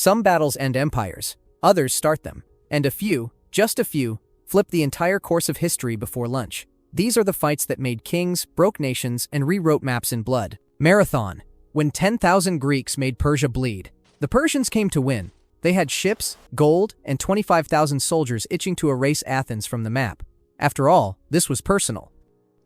Some battles end empires, others start them, and a few, just a few, flip the entire course of history before lunch. These are the fights that made kings, broke nations, and rewrote maps in blood. Marathon. When 10,000 Greeks made Persia bleed, the Persians came to win. They had ships, gold, and 25,000 soldiers itching to erase Athens from the map. After all, this was personal.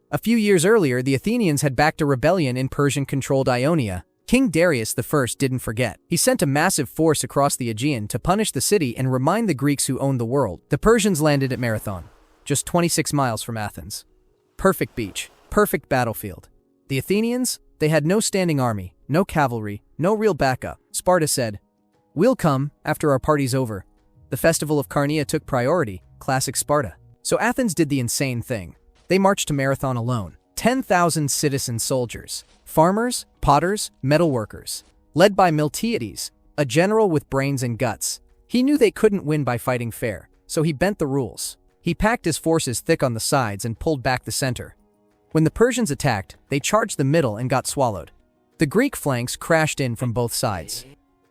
A few years earlier, the Athenians had backed a rebellion in Persian-controlled Ionia. King Darius I didn't forget. He sent a massive force across the Aegean to punish the city and remind the Greeks who owned the world. The Persians landed at Marathon, just 26 miles from Athens. Perfect beach, perfect battlefield. The Athenians, they had no standing army, no cavalry, no real backup. Sparta said, "We'll come after our party's over." The festival of Carnea took priority, classic Sparta. So Athens did the insane thing. They marched to Marathon alone. 10,000 citizen soldiers, farmers, potters, metalworkers, led by Miltiades, a general with brains and guts. He knew they couldn't win by fighting fair, so he bent the rules. He packed his forces thick on the sides and pulled back the center. When the Persians attacked, they charged the middle and got swallowed. The Greek flanks crashed in from both sides.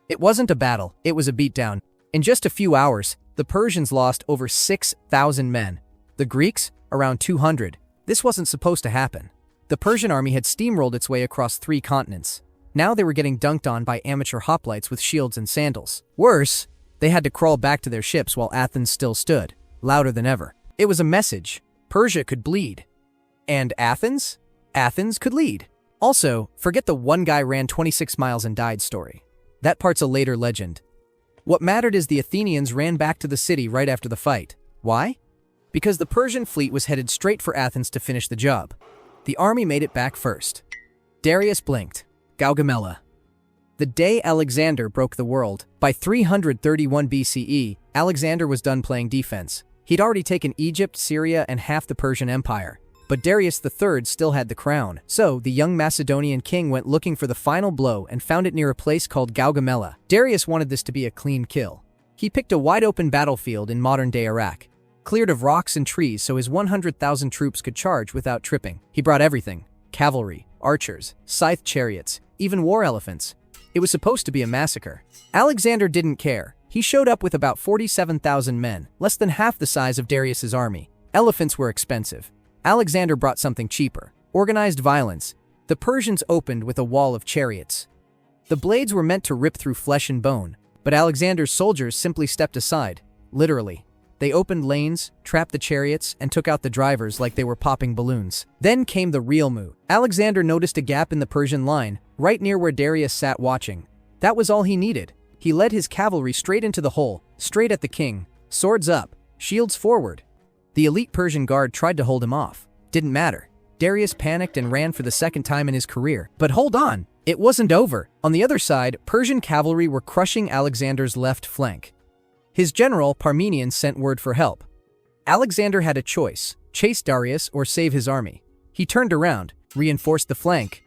It wasn't a battle, it was a beatdown. In just a few hours, the Persians lost over 6,000 men. The Greeks, around 200. This wasn't supposed to happen. The Persian army had steamrolled its way across 3 continents. Now they were getting dunked on by amateur hoplites with shields and sandals. Worse, they had to crawl back to their ships while Athens still stood, louder than ever. It was a message. Persia could bleed. And Athens? Athens could lead. Also, forget the one guy ran 26 miles and died story. That part's a later legend. What mattered is the Athenians ran back to the city right after the fight. Why? Because the Persian fleet was headed straight for Athens to finish the job. The army made it back first. Darius blinked. Gaugamela. The day Alexander broke the world. By 331 BCE, Alexander was done playing defense. He'd already taken Egypt, Syria, and half the Persian Empire. But Darius III still had the crown. So, the young Macedonian king went looking for the final blow and found it near a place called Gaugamela. Darius wanted this to be a clean kill. He picked a wide-open battlefield in modern-day Iraq, cleared of rocks and trees so his 100,000 troops could charge without tripping. He brought everything: cavalry, archers, scythe chariots, even war elephants. It was supposed to be a massacre. Alexander didn't care. He showed up with about 47,000 men, less than half the size of Darius's army. Elephants were expensive. Alexander brought something cheaper: organized violence. The Persians opened with a wall of chariots. The blades were meant to rip through flesh and bone, but Alexander's soldiers simply stepped aside, literally. They opened lanes, trapped the chariots, and took out the drivers like they were popping balloons. Then came the real move. Alexander noticed a gap in the Persian line, right near where Darius sat watching. That was all he needed. He led his cavalry straight into the hole, straight at the king, swords up, shields forward. The elite Persian guard tried to hold him off. Didn't matter. Darius panicked and ran for the second time in his career. But hold on, it wasn't over. On the other side, Persian cavalry were crushing Alexander's left flank. His general, Parmenion, sent word for help. Alexander had a choice: chase Darius or save his army. He turned around, reinforced the flank,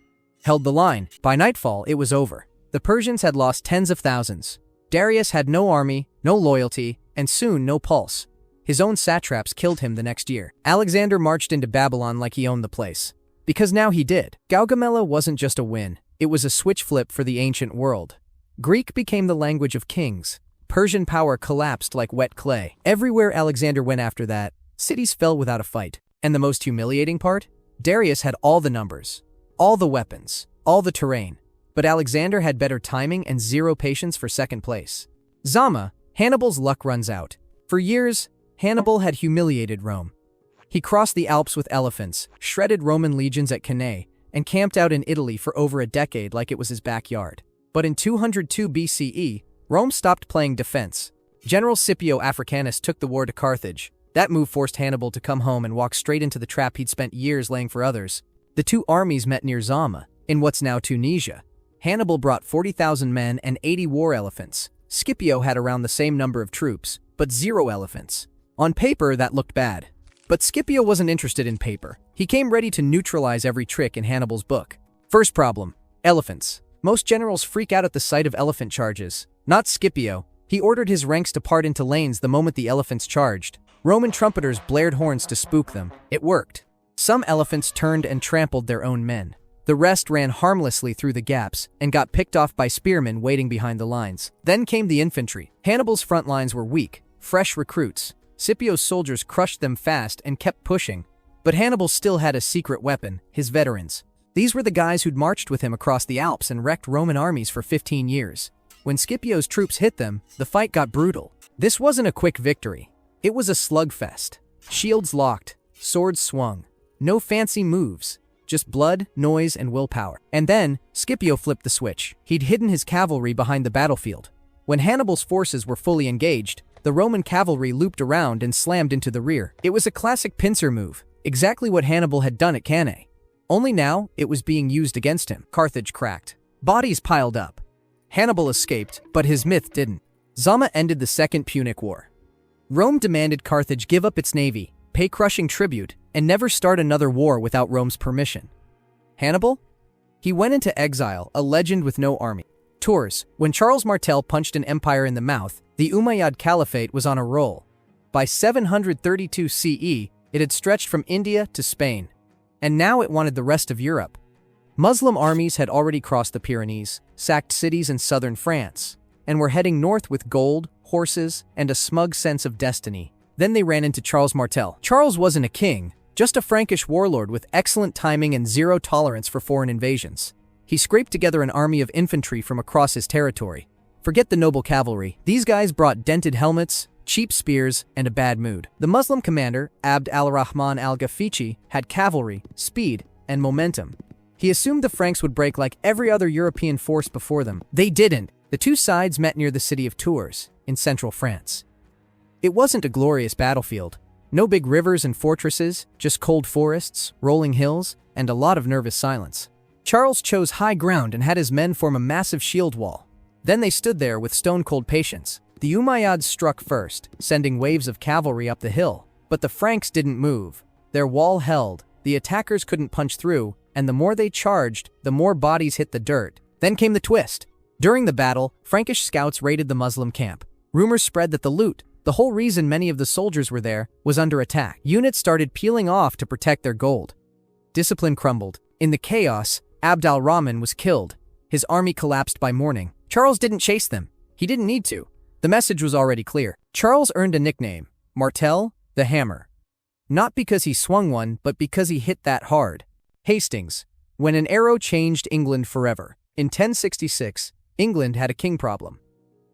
held the line. By nightfall, it was over. The Persians had lost tens of thousands. Darius had no army, no loyalty, and soon no pulse. His own satraps killed him the next year. Alexander marched into Babylon like he owned the place. Because now he did. Gaugamela wasn't just a win. It was a switch flip for the ancient world. Greek became the language of kings. Persian power collapsed like wet clay. Everywhere Alexander went after that, cities fell without a fight. And the most humiliating part? Darius had all the numbers, all the weapons, all the terrain. But Alexander had better timing and zero patience for second place. Zama, Hannibal's luck runs out. For years, Hannibal had humiliated Rome. He crossed the Alps with elephants, shredded Roman legions at Cannae, and camped out in Italy for over a decade like it was his backyard. But in 202 BCE, Rome stopped playing defense. General Scipio Africanus took the war to Carthage. That move forced Hannibal to come home and walk straight into the trap he'd spent years laying for others. The two armies met near Zama, in what's now Tunisia. Hannibal brought 40,000 men and 80 war elephants. Scipio had around the same number of troops, but 0 elephants. On paper, that looked bad. But Scipio wasn't interested in paper. He came ready to neutralize every trick in Hannibal's book. First problem: elephants. Most generals freak out at the sight of elephant charges. Not Scipio. He ordered his ranks to part into lanes the moment the elephants charged. Roman trumpeters blared horns to spook them. It worked. Some elephants turned and trampled their own men. The rest ran harmlessly through the gaps and got picked off by spearmen waiting behind the lines. Then came the infantry. Hannibal's front lines were weak, fresh recruits. Scipio's soldiers crushed them fast and kept pushing. But Hannibal still had a secret weapon, his veterans. These were the guys who'd marched with him across the Alps and wrecked Roman armies for 15 years. When Scipio's troops hit them, the fight got brutal. This wasn't a quick victory. It was a slugfest. Shields locked, swords swung. No fancy moves, just blood, noise, and willpower. And then, Scipio flipped the switch. He'd hidden his cavalry behind the battlefield. When Hannibal's forces were fully engaged, the Roman cavalry looped around and slammed into the rear. It was a classic pincer move, exactly what Hannibal had done at Cannae. Only now, it was being used against him. Carthage cracked. Bodies piled up. Hannibal escaped, but his myth didn't. Zama ended the Second Punic War. Rome demanded Carthage give up its navy, pay crushing tribute, and never start another war without Rome's permission. Hannibal? He went into exile, a legend with no army. Tours. When Charles Martel punched an empire in the mouth, the Umayyad Caliphate was on a roll. By 732 CE, it had stretched from India to Spain. And now it wanted the rest of Europe. Muslim armies had already crossed the Pyrenees, sacked cities in southern France, and were heading north with gold, horses, and a smug sense of destiny. Then they ran into Charles Martel. Charles wasn't a king, just a Frankish warlord with excellent timing and zero tolerance for foreign invasions. He scraped together an army of infantry from across his territory. Forget the noble cavalry. These guys brought dented helmets, cheap spears, and a bad mood. The Muslim commander, Abd al-Rahman al-Ghafiqi, had cavalry, speed, and momentum. He assumed the Franks would break like every other European force before them. They didn't. The two sides met near the city of Tours, in central France. It wasn't a glorious battlefield. No big rivers and fortresses, just cold forests, rolling hills, and a lot of nervous silence. Charles chose high ground and had his men form a massive shield wall. Then they stood there with stone-cold patience. The Umayyads struck first, sending waves of cavalry up the hill. But the Franks didn't move. Their wall held, the attackers couldn't punch through, and the more they charged, the more bodies hit the dirt. Then came the twist. During the battle, Frankish scouts raided the Muslim camp. Rumors spread that the loot, the whole reason many of the soldiers were there, was under attack. Units started peeling off to protect their gold. Discipline crumbled. In the chaos, Abd al-Rahman was killed. His army collapsed by morning. Charles didn't chase them. He didn't need to. The message was already clear. Charles earned a nickname, Martel, the Hammer. Not because he swung one, but because he hit that hard. Hastings. When an arrow changed England forever. In 1066, England had a king problem.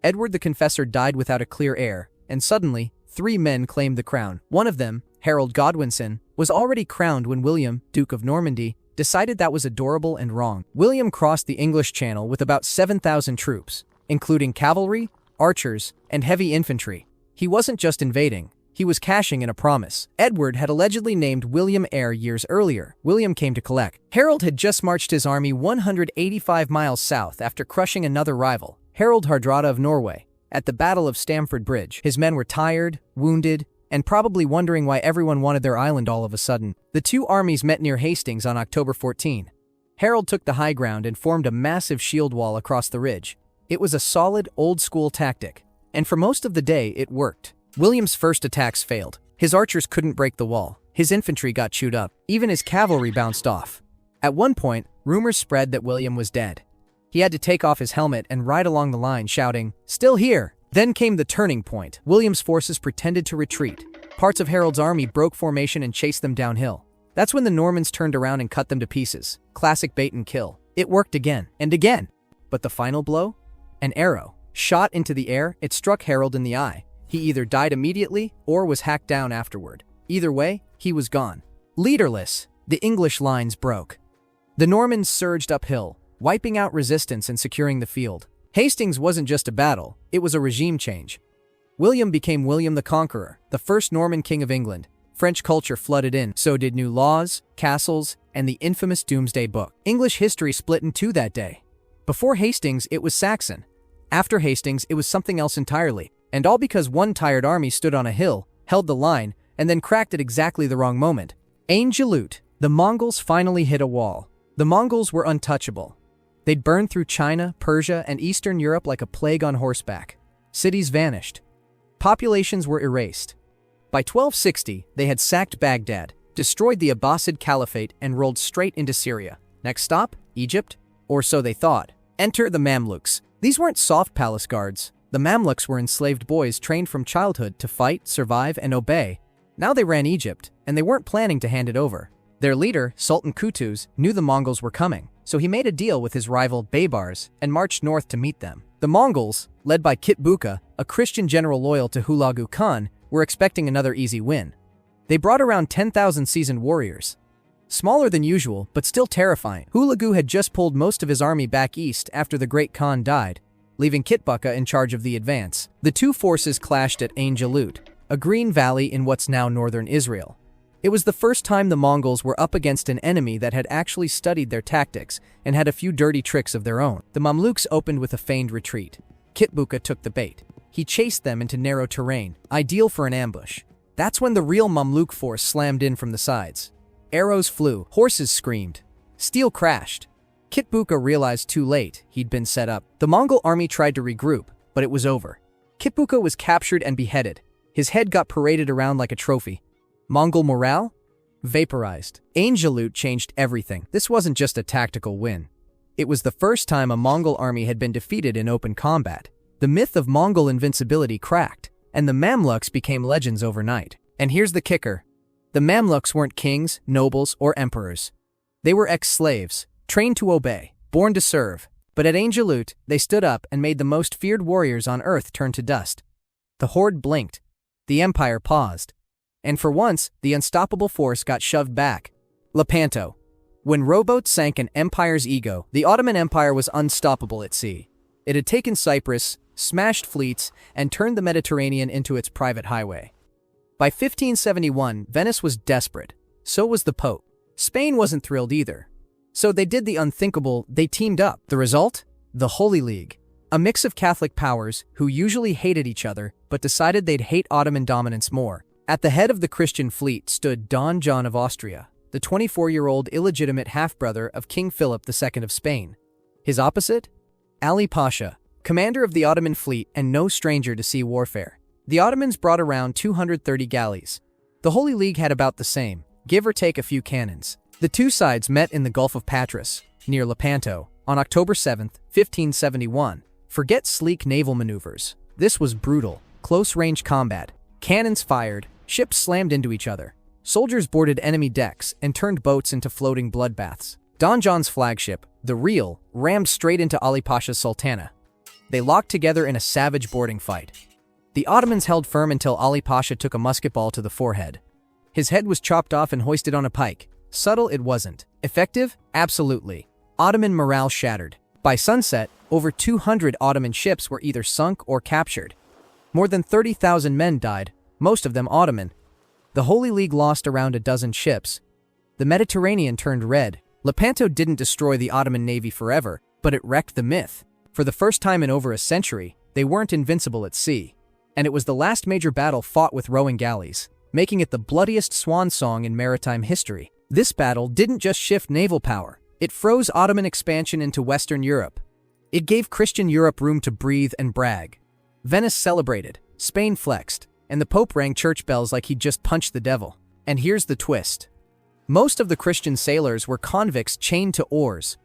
Edward the Confessor died without a clear heir, and suddenly, 3 men claimed the crown. One of them, Harold Godwinson, was already crowned when William, Duke of Normandy, decided that was adorable and wrong. William crossed the English Channel with about 7,000 troops, including cavalry, archers, and heavy infantry. He wasn't just invading, he was cashing in a promise. Edward had allegedly named William heir years earlier. William came to collect. Harold had just marched his army 185 miles south after crushing another rival, Harold Hardrada of Norway, at the Battle of Stamford Bridge. His men were tired, wounded, and probably wondering why everyone wanted their island all of a sudden. The two armies met near Hastings on October 14. Harold took the high ground and formed a massive shield wall across the ridge. It was a solid, old-school tactic, and for most of the day it worked. William's first attacks failed. His archers couldn't break the wall. His infantry got chewed up. Even his cavalry bounced off. At one point, rumors spread that William was dead. He had to take off his helmet and ride along the line shouting, "Still here!" Then came the turning point. William's forces pretended to retreat. Parts of Harold's army broke formation and chased them downhill. That's when the Normans turned around and cut them to pieces. Classic bait and kill. It worked again and again. But the final blow? An arrow. Shot into the air, it struck Harold in the eye. He either died immediately or was hacked down afterward. Either way, he was gone. Leaderless, the English lines broke. The Normans surged uphill, wiping out resistance and securing the field. Hastings wasn't just a battle, it was a regime change. William became William the Conqueror, the first Norman king of England. French culture flooded in, so did new laws, castles, and the infamous Doomsday Book. English history split in two that day. Before Hastings, it was Saxon. After Hastings, it was something else entirely. And all because one tired army stood on a hill, held the line, and then cracked at exactly the wrong moment. Ain Jalut. The Mongols finally hit a wall. The Mongols were untouchable. They'd burned through China, Persia, and Eastern Europe like a plague on horseback. Cities vanished. Populations were erased. By 1260, they had sacked Baghdad, destroyed the Abbasid Caliphate, and rolled straight into Syria. Next stop, Egypt? Or so they thought. Enter the Mamluks. These weren't soft palace guards. The Mamluks were enslaved boys trained from childhood to fight, survive, and obey. Now they ran Egypt, and they weren't planning to hand it over. Their leader, Sultan Qutuz, knew the Mongols were coming, so he made a deal with his rival Baybars and marched north to meet them. The Mongols, led by Kitbuka, a Christian general loyal to Hulagu Khan, were expecting another easy win. They brought around 10,000 seasoned warriors. Smaller than usual, but still terrifying. Hulagu had just pulled most of his army back east after the Great Khan died, leaving Kitbuka in charge of the advance. The two forces clashed at Ain Jalut, a green valley in what's now northern Israel. It was the first time the Mongols were up against an enemy that had actually studied their tactics and had a few dirty tricks of their own. The Mamluks opened with a feigned retreat. Kitbuka took the bait. He chased them into narrow terrain, ideal for an ambush. That's when the real Mamluk force slammed in from the sides. Arrows flew, horses screamed, steel crashed. Kitbuka realized too late he'd been set up. The Mongol army tried to regroup, but it was over. Kitbuka was captured and beheaded. His head got paraded around like a trophy. Mongol morale? Vaporized. Ain Jalut changed everything. This wasn't just a tactical win. It was the first time a Mongol army had been defeated in open combat. The myth of Mongol invincibility cracked, and the Mamluks became legends overnight. And here's the kicker. The Mamluks weren't kings, nobles, or emperors. They were ex-slaves, trained to obey, born to serve. But at Ain Jalut, they stood up and made the most feared warriors on earth turn to dust. The horde blinked. The empire paused. And for once, the unstoppable force got shoved back. Lepanto. When rowboats sank an empire's ego, the Ottoman Empire was unstoppable at sea. It had taken Cyprus, smashed fleets, and turned the Mediterranean into its private highway. By 1571, Venice was desperate. So was the Pope. Spain wasn't thrilled either. So they did the unthinkable, they teamed up. The result? The Holy League. A mix of Catholic powers who usually hated each other, but decided they'd hate Ottoman dominance more. At the head of the Christian fleet stood Don John of Austria, the 24-year-old illegitimate half-brother of King Philip II of Spain. His opposite? Ali Pasha, commander of the Ottoman fleet and no stranger to sea warfare. The Ottomans brought around 230 galleys. The Holy League had about the same, give or take a few cannons. The two sides met in the Gulf of Patras, near Lepanto, on October 7, 1571. Forget sleek naval maneuvers. This was brutal, close-range combat. Cannons fired, ships slammed into each other. Soldiers boarded enemy decks and turned boats into floating bloodbaths. Don John's flagship, the Real, rammed straight into Ali Pasha's Sultana. They locked together in a savage boarding fight. The Ottomans held firm until Ali Pasha took a musket ball to the forehead. His head was chopped off and hoisted on a pike. Subtle it wasn't. Effective? Absolutely. Ottoman morale shattered. By sunset, over 200 Ottoman ships were either sunk or captured. More than 30,000 men died, most of them Ottoman. The Holy League lost around a dozen ships. The Mediterranean turned red. Lepanto didn't destroy the Ottoman navy forever, but it wrecked the myth. For the first time in over a century, they weren't invincible at sea. And it was the last major battle fought with rowing galleys, making it the bloodiest swan song in maritime history. This battle didn't just shift naval power. It froze Ottoman expansion into Western Europe. It gave Christian Europe room to breathe and brag. Venice celebrated, Spain flexed, and the Pope rang church bells like he'd just punched the devil. And here's the twist. Most of the Christian sailors were convicts chained to oars.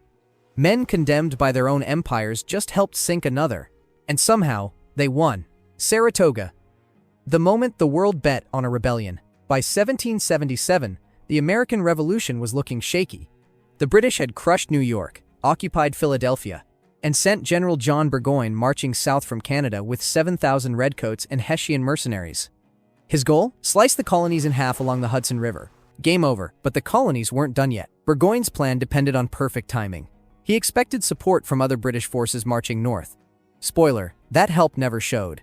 Men condemned by their own empires just helped sink another. And somehow, they won. Saratoga. The moment the world bet on a rebellion. By 1777, the American Revolution was looking shaky. The British had crushed New York, occupied Philadelphia, and sent General John Burgoyne marching south from Canada with 7,000 redcoats and Hessian mercenaries. His goal? Slice the colonies in half along the Hudson River. Game over, but the colonies weren't done yet. Burgoyne's plan depended on perfect timing. He expected support from other British forces marching north. Spoiler, that help never showed.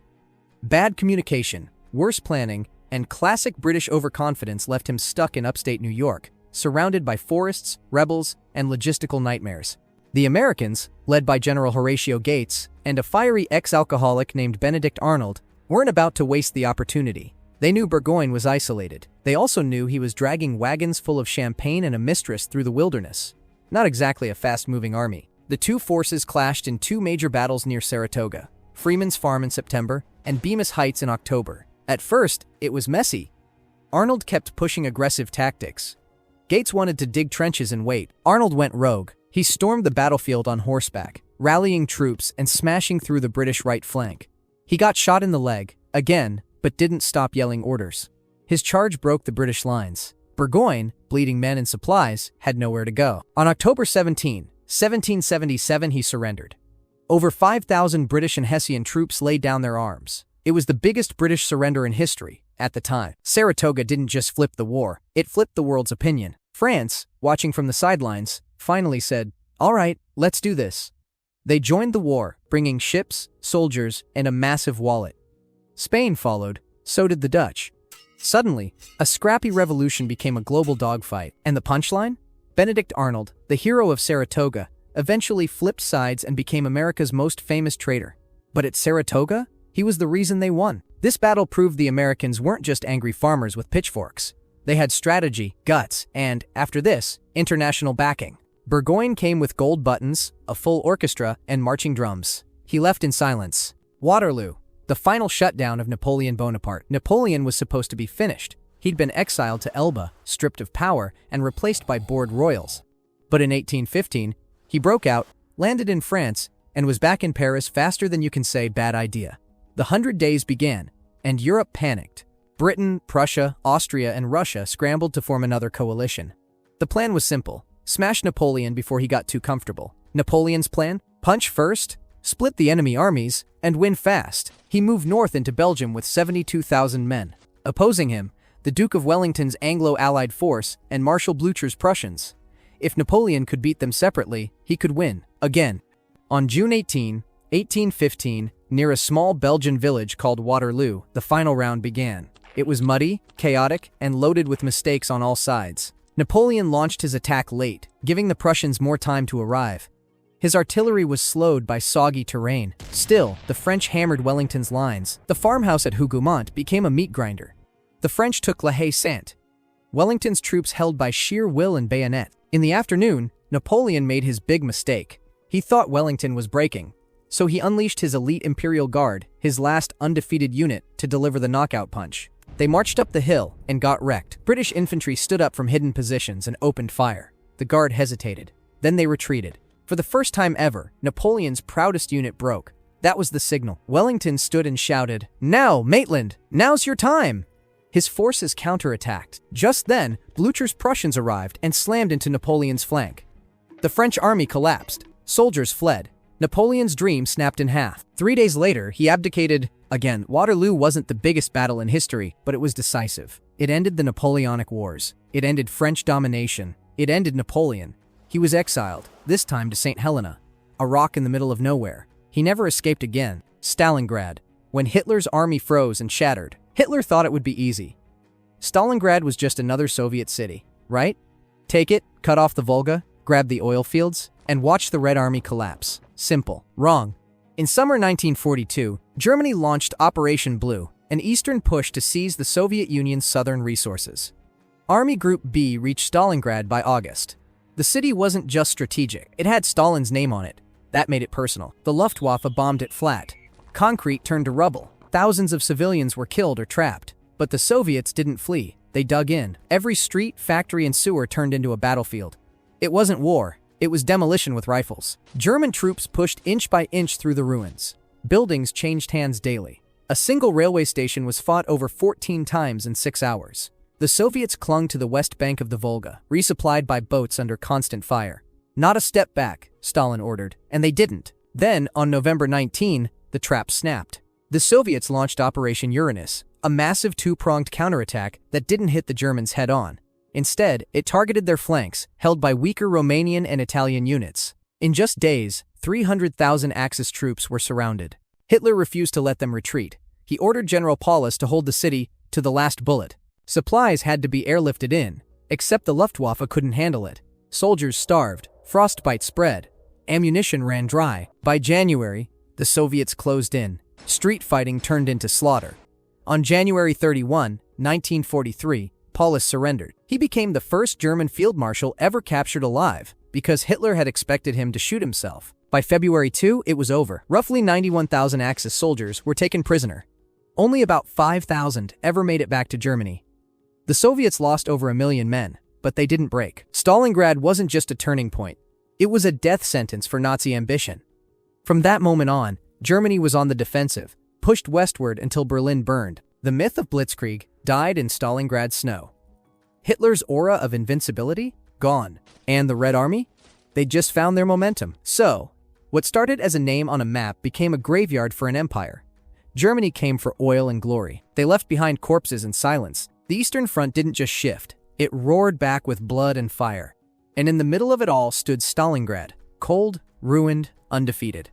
Bad communication, worse planning, and classic British overconfidence left him stuck in upstate New York, surrounded by forests, rebels, and logistical nightmares. The Americans, led by General Horatio Gates and a fiery ex-alcoholic named Benedict Arnold, weren't about to waste the opportunity. They knew Burgoyne was isolated. They also knew he was dragging wagons full of champagne and a mistress through the wilderness. Not exactly a fast-moving army. The two forces clashed in two major battles near Saratoga, Freeman's Farm in September and Bemis Heights in October. At first, it was messy. Arnold kept pushing aggressive tactics. Gates wanted to dig trenches and wait. Arnold went rogue. He stormed the battlefield on horseback, rallying troops and smashing through the British right flank. He got shot in the leg, again, but didn't stop yelling orders. His charge broke the British lines. Burgoyne, bleeding men and supplies, had nowhere to go. On October 17, 1777, he surrendered. Over 5,000 British and Hessian troops laid down their arms. It was the biggest British surrender in history at the time. Saratoga didn't just flip the war, it flipped the world's opinion. France, watching from the sidelines, finally said, "All right, let's do this." They joined the war, bringing ships, soldiers, and a massive wallet. Spain followed, so did the Dutch. Suddenly, a scrappy revolution became a global dogfight. And the punchline? Benedict Arnold, the hero of Saratoga, eventually flipped sides and became America's most famous traitor. But at Saratoga, he was the reason they won. This battle proved the Americans weren't just angry farmers with pitchforks. They had strategy, guts, and, after this, international backing. Burgoyne came with gold buttons, a full orchestra, and marching drums. He left in silence. Waterloo, the final shutdown of Napoleon Bonaparte. Napoleon was supposed to be finished. He'd been exiled to Elba, stripped of power, and replaced by bored royals. But in 1815, he broke out, landed in France, and was back in Paris faster than you can say bad idea. The 100 Days began, and Europe panicked. Britain, Prussia, Austria, and Russia scrambled to form another coalition. The plan was simple. Smash Napoleon before he got too comfortable. Napoleon's plan? Punch first, split the enemy armies, and win fast. He moved north into Belgium with 72,000 men. Opposing him, the Duke of Wellington's Anglo-Allied force and Marshal Blucher's Prussians. If Napoleon could beat them separately, he could win, again. On June 18, 1815, near a small Belgian village called Waterloo, the final round began. It was muddy, chaotic, and loaded with mistakes on all sides. Napoleon launched his attack late, giving the Prussians more time to arrive. His artillery was slowed by soggy terrain. Still, the French hammered Wellington's lines. The farmhouse at Hougoumont became a meat grinder. The French took La Haye-Sainte. Wellington's troops held by sheer will and bayonet. In the afternoon, Napoleon made his big mistake. He thought Wellington was breaking, so he unleashed his elite Imperial Guard, his last undefeated unit, to deliver the knockout punch. They marched up the hill and got wrecked. British infantry stood up from hidden positions and opened fire. The Guard hesitated. Then they retreated. For the first time ever, Napoleon's proudest unit broke. That was the signal. Wellington stood and shouted, "Now, Maitland! Now's your time!" His forces counterattacked. Just then, Blucher's Prussians arrived and slammed into Napoleon's flank. The French army collapsed. Soldiers fled. Napoleon's dream snapped in half. 3 days later, he abdicated. Again, Waterloo wasn't the biggest battle in history, but it was decisive. It ended the Napoleonic Wars. It ended French domination. It ended Napoleon. He was exiled, this time to St. Helena, a rock in the middle of nowhere. He never escaped again. Stalingrad. When Hitler's army froze and shattered, Hitler thought it would be easy. Stalingrad was just another Soviet city, right? Take it, cut off the Volga, grab the oil fields, and watch the Red Army collapse. Simple. Wrong. In summer 1942, Germany launched Operation Blue, an eastern push to seize the Soviet Union's southern resources. Army Group B reached Stalingrad by August. The city wasn't just strategic, it had Stalin's name on it. That made it personal. The Luftwaffe bombed it flat. Concrete turned to rubble. Thousands of civilians were killed or trapped. But the Soviets didn't flee. They dug in. Every street, factory, and sewer turned into a battlefield. It wasn't war. It was demolition with rifles. German troops pushed inch by inch through the ruins. Buildings changed hands daily. A single railway station was fought over 14 times in 6 hours. The Soviets clung to the west bank of the Volga, resupplied by boats under constant fire. Not a step back, Stalin ordered, and they didn't. Then, on November 19, the trap snapped. The Soviets launched Operation Uranus, a massive two-pronged counterattack that didn't hit the Germans head-on. Instead, it targeted their flanks, held by weaker Romanian and Italian units. In just days, 300,000 Axis troops were surrounded. Hitler refused to let them retreat. He ordered General Paulus to hold the city to the last bullet. Supplies had to be airlifted in, except the Luftwaffe couldn't handle it. Soldiers starved, frostbite spread, ammunition ran dry. By January, the Soviets closed in. Street fighting turned into slaughter. On January 31, 1943, Paulus surrendered. He became the first German field marshal ever captured alive, because Hitler had expected him to shoot himself. By February 2, it was over. Roughly 91,000 Axis soldiers were taken prisoner. Only about 5,000 ever made it back to Germany. The Soviets lost over 1 million men, but they didn't break. Stalingrad wasn't just a turning point. It was a death sentence for Nazi ambition. From that moment on, Germany was on the defensive, pushed westward until Berlin burned. The myth of Blitzkrieg died in Stalingrad's snow. Hitler's aura of invincibility? Gone. And the Red Army? They just found their momentum. So, what started as a name on a map became a graveyard for an empire. Germany came for oil and glory. They left behind corpses and silence. The Eastern Front didn't just shift. It roared back with blood and fire. And in the middle of it all stood Stalingrad, cold, ruined, undefeated.